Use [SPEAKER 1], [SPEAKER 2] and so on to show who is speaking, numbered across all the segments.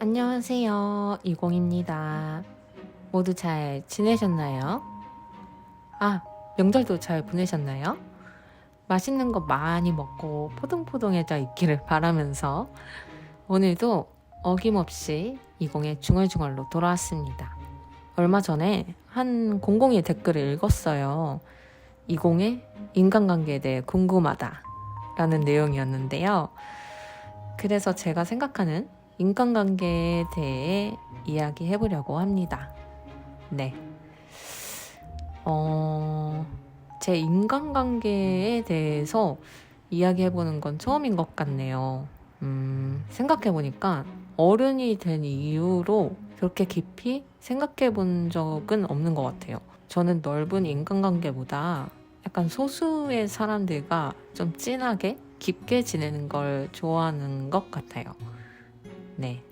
[SPEAKER 1] 안녕하세요. 이공입니다. 모두 잘 지내셨나요? 명절도 잘 보내셨나요? 맛있는 거 많이 먹고 포동포동해져 있기를 바라면서 오늘도 어김없이 이공의 중얼중얼로 돌아왔습니다. 얼마 전에 한 공공의 댓글을 읽었어요. 이공의 인간관계에 대해 궁금하다 라는 내용이었는데요. 그래서 제가 생각하는 인간관계에 대해 이야기해보려고 합니다. 네. 제 인간관계에 대해서 이야기해보는 건 처음인 것 같네요. 생각해보니까 어른이 된 이후로 그렇게 깊이 생각해본 적은 없는 것 같아요. 저는 넓은 인간관계보다 약간 소수의 사람들과 좀 진하게 깊게 지내는 걸 좋아하는 것 같아요. 네.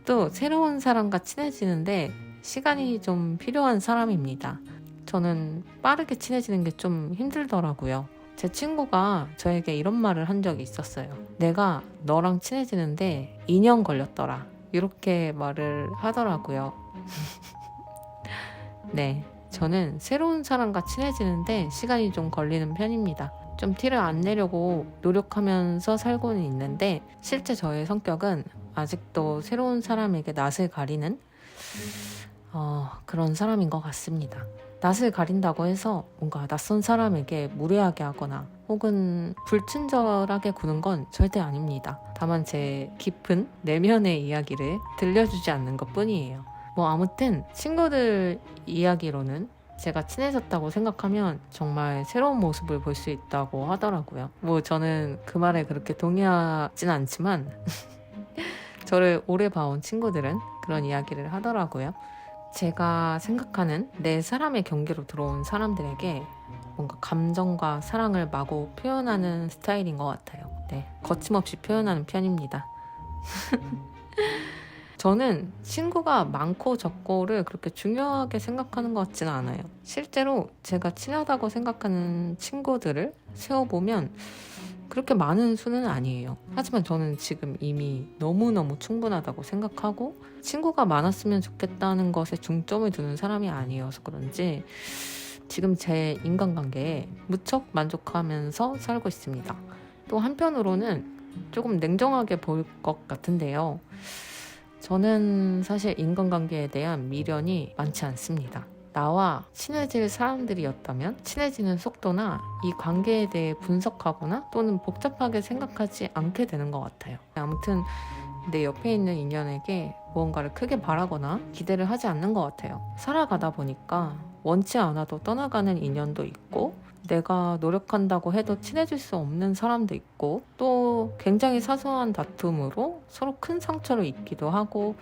[SPEAKER 1] 또 새로운 사람과 친해지는데 시간이 좀 필요한 사람입니다. 저는 빠르게 친해지는 게 좀 힘들더라고요. 제 친구가 저에게 이런 말을 한 적이 있었어요. 내가 너랑 친해지는데 2년 걸렸더라. 이렇게 말을 하더라고요. 네. 저는 새로운 사람과 친해지는데 시간이 좀 걸리는 편입니다. 좀 티를 안 내려고 노력하면서 살고는 있는데 실제 저의 성격은 아직도 새로운 사람에게 낯을 가리는 그런 사람인 것 같습니다. 낯을 가린다고 해서 뭔가 낯선 사람에게 무례하게 하거나 혹은 불친절하게 구는 건 절대 아닙니다. 다만 제 깊은 내면의 이야기를 들려주지 않는 것 뿐이에요. 아무튼 친구들 이야기로는 제가 친해졌다고 생각하면 정말 새로운 모습을 볼 수 있다고 하더라고요. 저는 그 말에 그렇게 동의하진 않지만 저를 오래 봐온 친구들은 그런 이야기를 하더라고요. 제가 생각하는 내 사람의 경계로 들어온 사람들에게 뭔가 감정과 사랑을 마구 표현하는 스타일인 것 같아요. 네, 거침없이 표현하는 편입니다. 저는 친구가 많고 적고를 그렇게 중요하게 생각하는 것 같지는 않아요. 실제로 제가 친하다고 생각하는 친구들을 세어보면 그렇게 많은 수는 아니에요. 하지만 저는 지금 이미 너무너무 충분하다고 생각하고 친구가 많았으면 좋겠다는 것에 중점을 두는 사람이 아니어서 그런지 지금 제 인간관계에 무척 만족하면서 살고 있습니다. 또 한편으로는 조금 냉정하게 보일 것 같은데요. 저는 사실 인간관계에 대한 미련이 많지 않습니다. 나와 친해질 사람들이었다면 친해지는 속도나 이 관계에 대해 분석하거나 또는 복잡하게 생각하지 않게 되는 것 같아요. 아무튼 내 옆에 있는 인연에게 무언가를 크게 바라거나 기대를 하지 않는 것 같아요. 살아가다 보니까 원치 않아도 떠나가는 인연도 있고 내가 노력한다고 해도 친해질 수 없는 사람도 있고 또 굉장히 사소한 다툼으로 서로 큰 상처를 입기도 하고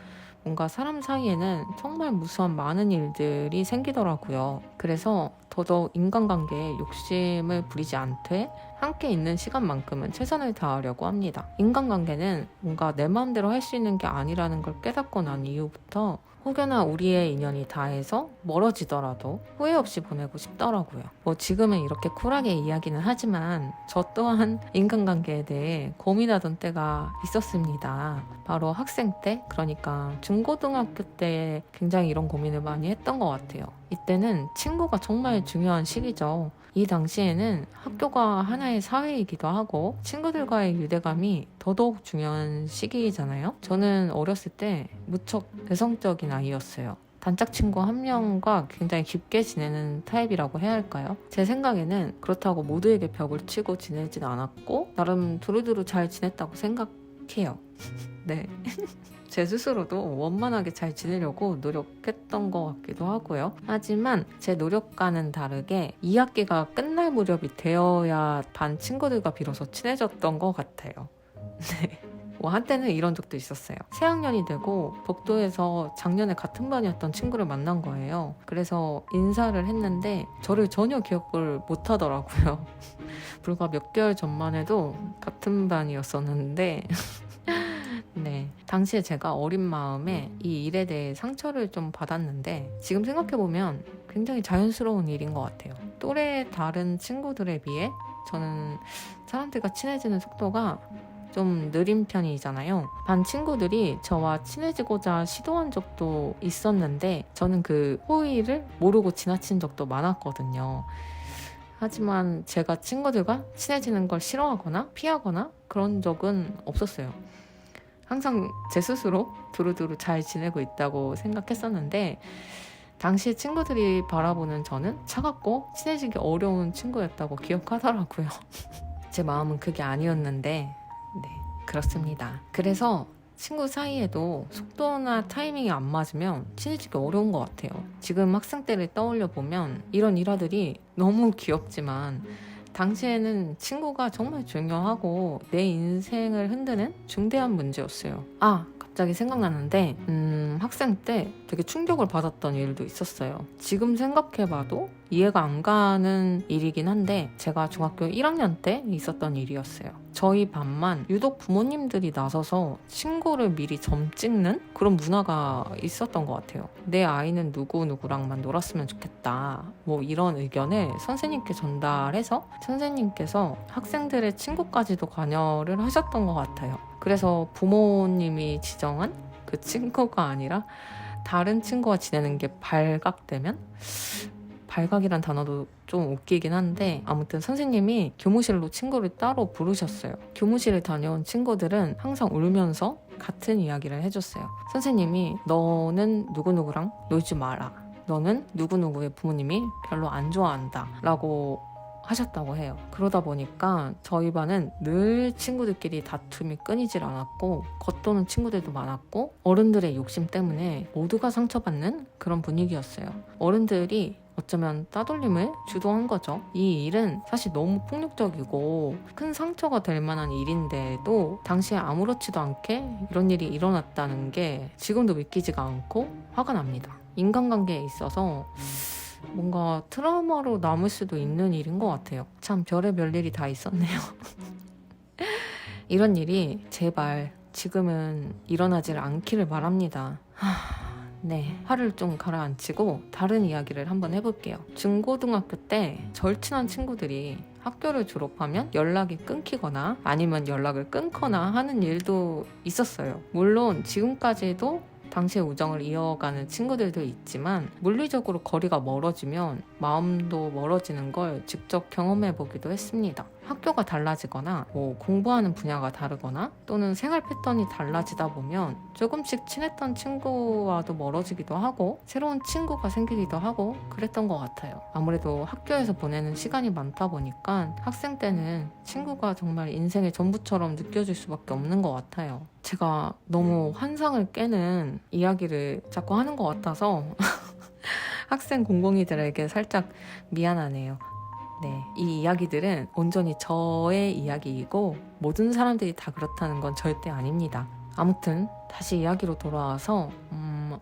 [SPEAKER 1] 뭔가 사람 사이에는 정말 무수한 많은 일들이 생기더라고요. 그래서 더더욱 인간관계에 욕심을 부리지 않되 함께 있는 시간만큼은 최선을 다하려고 합니다. 인간관계는 뭔가 내 마음대로 할 수 있는 게 아니라는 걸 깨닫고 난 이후부터 혹여나 우리의 인연이 닿아서 멀어지더라도 후회 없이 보내고 싶더라고요. 지금은 이렇게 쿨하게 이야기는 하지만 저 또한 인간관계에 대해 고민하던 때가 있었습니다. 바로 학생 때, 그러니까 중고등학교 때 굉장히 이런 고민을 많이 했던 것 같아요. 이때는 친구가 정말 중요한 시기죠. 이 당시에는 학교가 하나의 사회이기도 하고 친구들과의 유대감이 더더욱 중요한 시기잖아요. 저는 어렸을 때 무척 내성적인 아이였어요. 단짝 친구 한 명과 굉장히 깊게 지내는 타입이라고 해야 할까요? 제 생각에는 그렇다고 모두에게 벽을 치고 지내진 않았고 나름 두루두루 잘 지냈다고 생각해요. 네. 제 스스로도 원만하게 잘 지내려고 노력했던 것 같기도 하고요. 하지만 제 노력과는 다르게 2학기가 끝날 무렵이 되어야 반 친구들과 비로소 친해졌던 것 같아요. 네. 한때는 이런 적도 있었어요. 새학년이 되고 복도에서 작년에 같은 반이었던 친구를 만난 거예요. 그래서 인사를 했는데 저를 전혀 기억을 못 하더라고요. 불과 몇 개월 전만 해도 같은 반이었었는데 네, 당시에 제가 어린 마음에 이 일에 대해 상처를 좀 받았는데 지금 생각해보면 굉장히 자연스러운 일인 것 같아요. 또래 다른 친구들에 비해 저는 사람들과 친해지는 속도가 좀 느린 편이잖아요. 반 친구들이 저와 친해지고자 시도한 적도 있었는데 저는 그 호의를 모르고 지나친 적도 많았거든요. 하지만 제가 친구들과 친해지는 걸 싫어하거나 피하거나 그런 적은 없었어요. 항상 제 스스로 두루두루 잘 지내고 있다고 생각했었는데 당시 친구들이 바라보는 저는 차갑고 친해지기 어려운 친구였다고 기억하더라고요. 제 마음은 그게 아니었는데 네, 그렇습니다. 그래서 친구 사이에도 속도나 타이밍이 안 맞으면 친해지기 어려운 것 같아요. 지금 학생 때를 떠올려 보면 이런 일화들이 너무 귀엽지만 당시에는 친구가 정말 중요하고 내 인생을 흔드는 중대한 문제였어요. 갑자기 생각났는데 학생 때 되게 충격을 받았던 일도 있었어요. 지금 생각해봐도 이해가 안 가는 일이긴 한데 제가 중학교 1학년 때 있었던 일이었어요. 저희 반만 유독 부모님들이 나서서 친구를 미리 점 찍는 그런 문화가 있었던 것 같아요. 내 아이는 누구누구랑만 놀았으면 좋겠다. 뭐 이런 의견을 선생님께 전달해서 선생님께서 학생들의 친구까지도 관여를 하셨던 것 같아요. 그래서 부모님이 지정한 그 친구가 아니라 다른 친구와 지내는 게 발각되면 발각이란 단어도 좀 웃기긴 한데 아무튼 선생님이 교무실로 친구를 따로 부르셨어요. 교무실을 다녀온 친구들은 항상 울면서 같은 이야기를 해줬어요. 선생님이 너는 누구누구랑 놀지 마라. 너는 누구누구의 부모님이 별로 안 좋아한다 라고 하셨다고 해요. 그러다 보니까 저희 반은 늘 친구들끼리 다툼이 끊이질 않았고 겉도는 친구들도 많았고 어른들의 욕심 때문에 모두가 상처받는 그런 분위기였어요. 어른들이 어쩌면 따돌림을 주도한 거죠. 이 일은 사실 너무 폭력적이고 큰 상처가 될 만한 일인데도 당시에 아무렇지도 않게 이런 일이 일어났다는 게 지금도 믿기지가 않고 화가 납니다. 인간관계에 있어서 뭔가 트라우마로 남을 수도 있는 일인 것 같아요. 참 별의별 일이 다 있었네요. 이런 일이 제발 지금은 일어나질 않기를 바랍니다. 네, 화를 좀 가라앉히고 다른 이야기를 한번 해볼게요. 중고등학교 때 절친한 친구들이 학교를 졸업하면 연락이 끊기거나 아니면 연락을 끊거나 하는 일도 있었어요. 물론 지금까지도 당시의 우정을 이어가는 친구들도 있지만 물리적으로 거리가 멀어지면 마음도 멀어지는 걸 직접 경험해보기도 했습니다. 학교가 달라지거나 공부하는 분야가 다르거나 또는 생활 패턴이 달라지다 보면 조금씩 친했던 친구와도 멀어지기도 하고 새로운 친구가 생기기도 하고 그랬던 것 같아요. 아무래도 학교에서 보내는 시간이 많다 보니까 학생 때는 친구가 정말 인생의 전부처럼 느껴질 수밖에 없는 것 같아요. 제가 너무 환상을 깨는 이야기를 자꾸 하는 것 같아서 학생 공공이들에게 살짝 미안하네요. 네, 이 이야기들은 온전히 저의 이야기이고 모든 사람들이 다 그렇다는 건 절대 아닙니다. 아무튼 다시 이야기로 돌아와서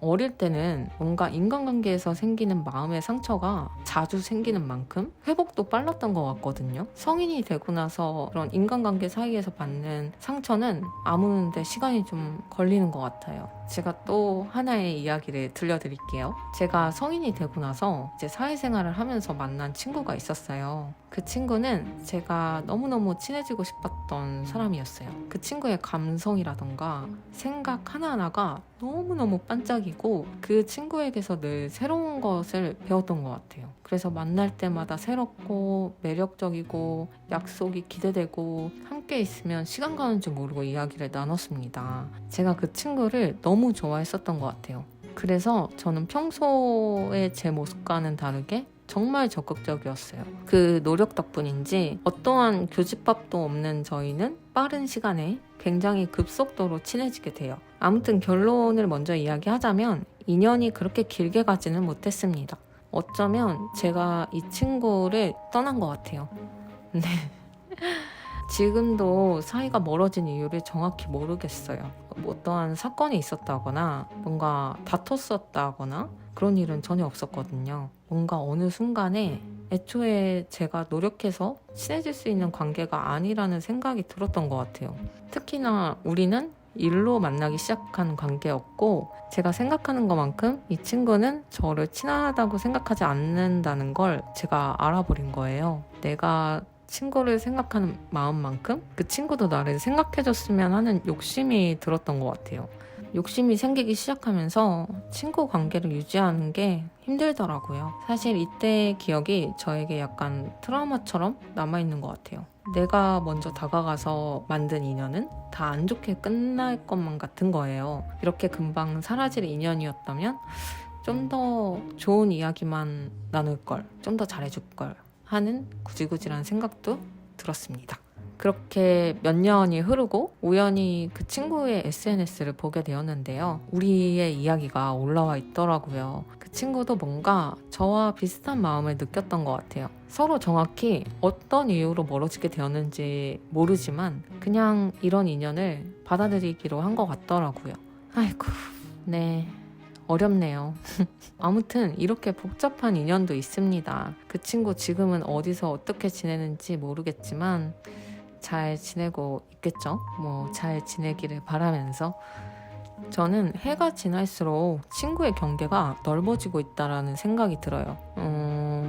[SPEAKER 1] 어릴 때는 뭔가 인간관계에서 생기는 마음의 상처가 자주 생기는 만큼 회복도 빨랐던 것 같거든요. 성인이 되고 나서 그런 인간관계 사이에서 받는 상처는 아무는데 시간이 좀 걸리는 것 같아요. 제가 또 하나의 이야기를 들려드릴게요. 제가 성인이 되고 나서 이제 사회생활을 하면서 만난 친구가 있었어요. 그 친구는 제가 너무너무 친해지고 싶었던 사람이었어요. 그 친구의 감성이라던가 생각 하나하나가 너무너무 반짝이고 그 친구에게서 늘 새로운 것을 배웠던 것 같아요. 그래서 만날 때마다 새롭고 매력적이고 약속이 기대되고 함께 있으면 시간 가는 줄 모르고 이야기를 나눴습니다. 제가 그 친구를 너무 좋아했었던 것 같아요. 그래서 저는 평소의 제 모습과는 다르게 정말 적극적이었어요. 그 노력 덕분인지 어떠한 교집합도 없는 저희는 빠른 시간에 굉장히 급속도로 친해지게 돼요. 아무튼 결론을 먼저 이야기하자면 인연이 그렇게 길게 가지는 못했습니다. 어쩌면 제가 이 친구를 떠난 것 같아요. 네. 지금도 사이가 멀어진 이유를 정확히 모르겠어요. 어떠한 사건이 있었다거나 뭔가 다퉜었다거나 그런 일은 전혀 없었거든요. 뭔가 어느 순간에 애초에 제가 노력해서 친해질 수 있는 관계가 아니라는 생각이 들었던 것 같아요. 특히나 우리는 일로 만나기 시작한 관계였고 제가 생각하는 것만큼 이 친구는 저를 친하다고 생각하지 않는다는 걸 제가 알아버린 거예요. 내가 친구를 생각하는 마음만큼 그 친구도 나를 생각해줬으면 하는 욕심이 들었던 것 같아요. 욕심이 생기기 시작하면서 친구 관계를 유지하는 게 힘들더라고요. 사실 이때의 기억이 저에게 약간 트라우마처럼 남아있는 것 같아요. 내가 먼저 다가가서 만든 인연은 다 안 좋게 끝날 것만 같은 거예요. 이렇게 금방 사라질 인연이었다면 좀 더 좋은 이야기만 나눌 걸, 좀 더 잘해줄 걸 하는 구질구질한 생각도 들었습니다. 그렇게 몇 년이 흐르고 우연히 그 친구의 SNS를 보게 되었는데요. 우리의 이야기가 올라와 있더라고요. 그 친구도 뭔가 저와 비슷한 마음을 느꼈던 것 같아요. 서로 정확히 어떤 이유로 멀어지게 되었는지 모르지만 그냥 이런 인연을 받아들이기로 한 것 같더라고요. 아이고, 네. 어렵네요. 아무튼 이렇게 복잡한 인연도 있습니다. 그 친구 지금은 어디서 어떻게 지내는지 모르겠지만 잘 지내고 있겠죠? 뭐 잘 지내기를 바라면서 저는 해가 지날수록 친구의 경계가 넓어지고 있다라는 생각이 들어요.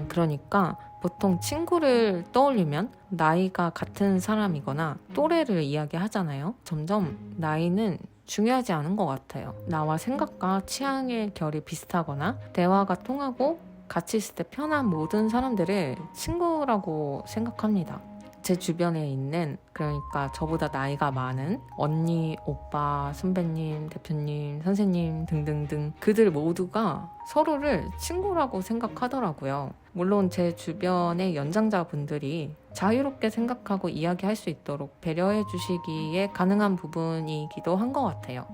[SPEAKER 1] 그러니까 보통 친구를 떠올리면 나이가 같은 사람이거나 또래를 이야기하잖아요. 점점 나이는 중요하지 않은 것 같아요. 나와 생각과 취향의 결이 비슷하거나 대화가 통하고 같이 있을 때 편한 모든 사람들을 친구라고 생각합니다. 제 주변에 있는, 그러니까 저보다 나이가 많은 언니, 오빠, 선배님, 대표님, 선생님 등등등 그들 모두가 서로를 친구라고 생각하더라고요. 물론 제 주변의 연장자분들이 자유롭게 생각하고 이야기할 수 있도록 배려해 주시기에 가능한 부분이기도 한 것 같아요.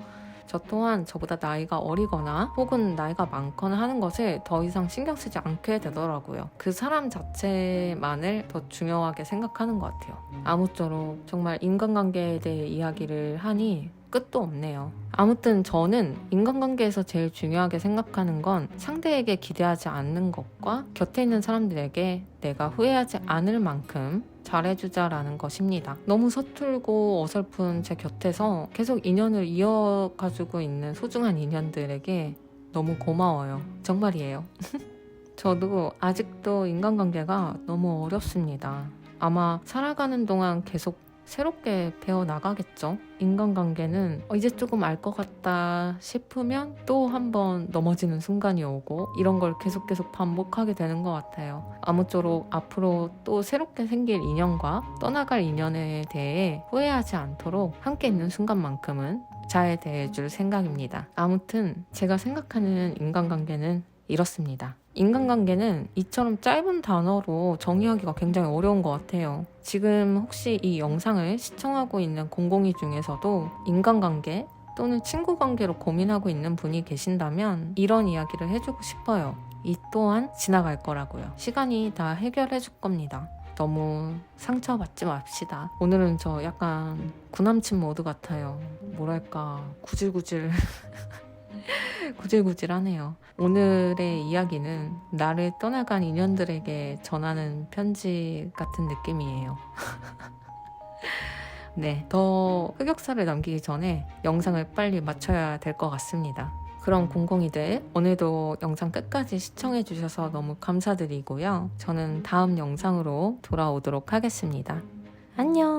[SPEAKER 1] 저 또한 저보다 나이가 어리거나 혹은 나이가 많거나 하는 것을 더 이상 신경 쓰지 않게 되더라고요. 그 사람 자체만을 더 중요하게 생각하는 것 같아요. 아무쪼록 정말 인간관계에 대해 이야기를 하니 끝도 없네요. 아무튼 저는 인간관계에서 제일 중요하게 생각하는 건 상대에게 기대하지 않는 것과 곁에 있는 사람들에게 내가 후회하지 않을 만큼 잘해주자라는 것입니다. 너무 서툴고 어설픈 제 곁에서 계속 인연을 이어가지고 있는 소중한 인연들에게 너무 고마워요. 정말이에요. 저도 아직도 인간관계가 너무 어렵습니다. 아마 살아가는 동안 계속 새롭게 배워나가겠죠. 인간관계는 이제 조금 알 것 같다 싶으면 또 한 번 넘어지는 순간이 오고 이런 걸 계속 반복하게 되는 것 같아요. 아무쪼록 앞으로 또 새롭게 생길 인연과 떠나갈 인연에 대해 후회하지 않도록 함께 있는 순간만큼은 잘 대해줄 생각입니다. 아무튼 제가 생각하는 인간관계는 이렇습니다. 인간관계는 이처럼 짧은 단어로 정의하기가 굉장히 어려운 것 같아요. 지금 혹시 이 영상을 시청하고 있는 공공이 중에서도 인간관계 또는 친구관계로 고민하고 있는 분이 계신다면 이런 이야기를 해주고 싶어요. 이 또한 지나갈 거라고요. 시간이 다 해결해 줄 겁니다. 너무 상처받지 맙시다. 오늘은 저 약간 구남친 모드 같아요. 뭐랄까 구질구질 구질구질하네요. 오늘의 이야기는 나를 떠나간 인연들에게 전하는 편지 같은 느낌이에요. 네, 더 흑역사를 남기기 전에 영상을 빨리 마쳐야 될 것 같습니다. 그럼 공공이들 오늘도 영상 끝까지 시청해주셔서 너무 감사드리고요. 저는 다음 영상으로 돌아오도록 하겠습니다. 안녕.